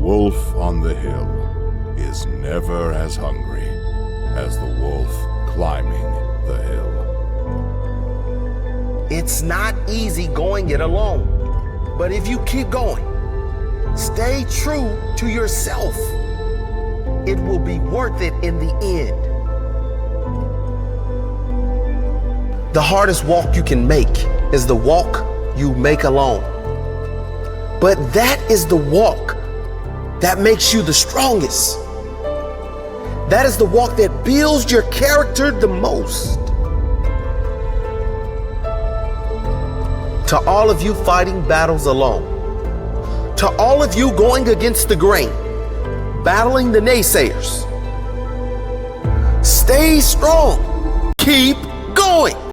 wolf on the hill is never as hungry as the wolf climbing the hill. It's not easy going it alone, but if you keep going, stay true to yourself, it will be worth it in the end. The hardest walk you can make is the walk you make alone. But that is the walk that makes you the strongest. That is the walk that builds your character the most. To all of you fighting battles alone, to all of you going against the grain, battling the naysayers, stay strong, keep going.